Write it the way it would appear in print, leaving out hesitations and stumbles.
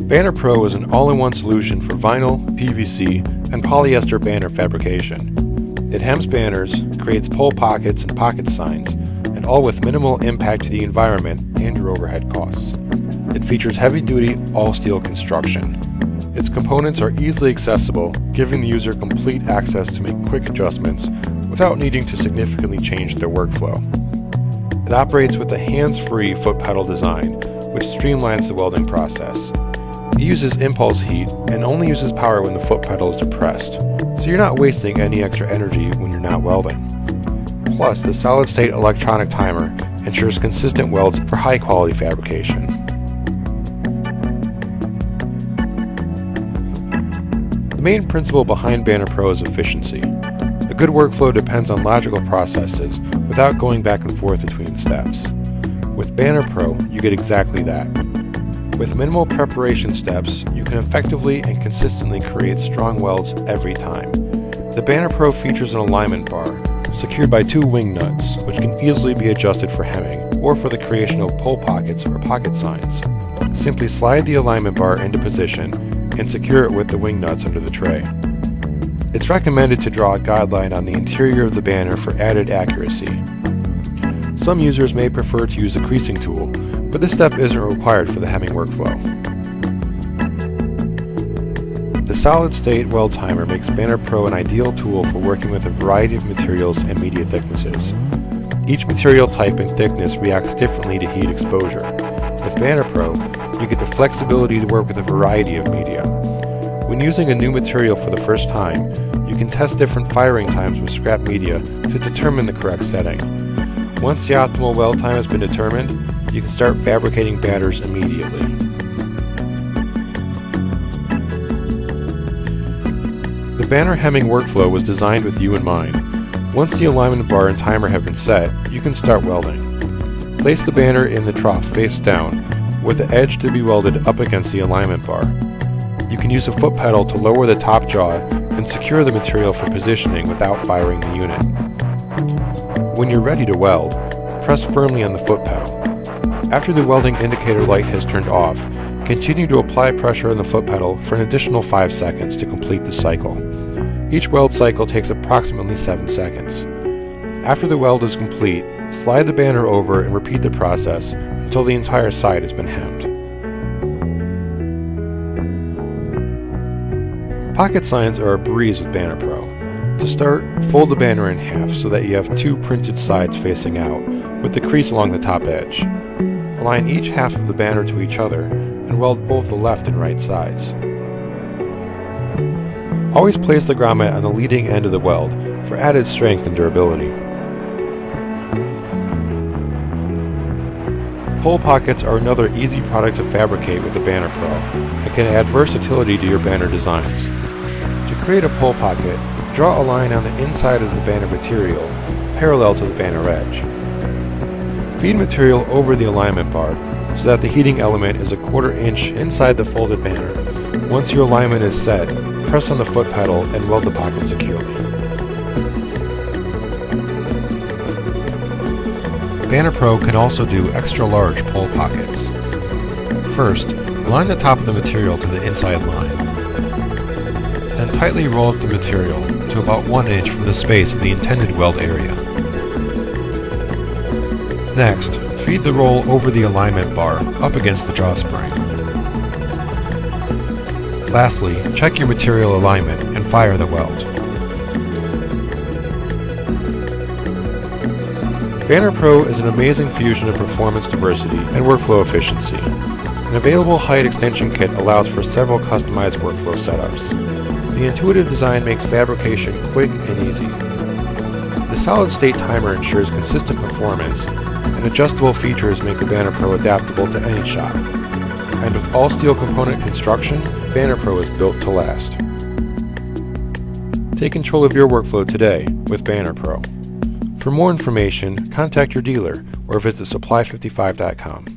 BannerPRO is an all-in-one solution for vinyl, PVC, and polyester banner fabrication. It hems banners, creates pole pockets and pocket signs, and all with minimal impact to the environment and your overhead costs. It features heavy-duty, all-steel construction. Its components are easily accessible, giving the user complete access to make quick adjustments without needing to significantly change their workflow. It operates with a hands-free foot pedal design, which streamlines the welding process. It uses impulse heat and only uses power when the foot pedal is depressed, so you're not wasting any extra energy when you're not welding. Plus, the solid-state electronic timer ensures consistent welds for high-quality fabrication. The main principle behind BannerPRO is efficiency. A good workflow depends on logical processes without going back and forth between steps. With BannerPRO, you get exactly that. With minimal preparation steps, you can effectively and consistently create strong welds every time. The BannerPRO features an alignment bar, secured by 2 wing nuts, which can easily be adjusted for hemming, or for the creation of pole pockets or pocket signs. Simply slide the alignment bar into position, and secure it with the wing nuts under the tray. It's recommended to draw a guideline on the interior of the banner for added accuracy. Some users may prefer to use a creasing tool, but this step isn't required for the hemming workflow. The solid-state weld timer makes BannerPRO an ideal tool for working with a variety of materials and media thicknesses. Each material type and thickness reacts differently to heat exposure. With BannerPRO, you get the flexibility to work with a variety of media. When using a new material for the first time, you can test different firing times with scrap media to determine the correct setting. Once the optimal weld time has been determined, you can start fabricating banners immediately. The banner hemming workflow was designed with you in mind. Once the alignment bar and timer have been set, you can start welding. Place the banner in the trough face down, with the edge to be welded up against the alignment bar. You can use a foot pedal to lower the top jaw and secure the material for positioning without firing the unit. When you're ready to weld, press firmly on the foot pedal. After the welding indicator light has turned off, continue to apply pressure on the foot pedal for an additional 5 seconds to complete the cycle. Each weld cycle takes approximately 7 seconds. After the weld is complete, slide the banner over and repeat the process until the entire side has been hemmed. Pocket signs are a breeze with BannerPRO. To start, fold the banner in half so that you have 2 printed sides facing out, with the crease along the top edge. Align each half of the banner to each other and weld both the left and right sides. Always place the grommet on the leading end of the weld for added strength and durability. Pole pockets are another easy product to fabricate with the BannerPRO and can add versatility to your banner designs. To create a pole pocket, draw a line on the inside of the banner material, parallel to the banner edge. Feed material over the alignment bar so that the heating element is a 1/4 inch inside the folded banner. Once your alignment is set, press on the foot pedal and weld the pocket securely. BannerPRO can also do extra large pole pockets. First, line the top of the material to the inside line. Then tightly roll up the material to about 1 inch from the space of the intended weld area. Next, feed the roll over the alignment bar up against the drawspring. Lastly, check your material alignment and fire the weld. BannerPRO is an amazing fusion of performance diversity and workflow efficiency. An available height extension kit allows for several customized workflow setups. The intuitive design makes fabrication quick and easy. The solid-state timer ensures consistent performance, and adjustable features make the BannerPRO adaptable to any shop. And with all-steel component construction, BannerPRO is built to last. Take control of your workflow today with BannerPRO. For more information, contact your dealer or visit supply55.com.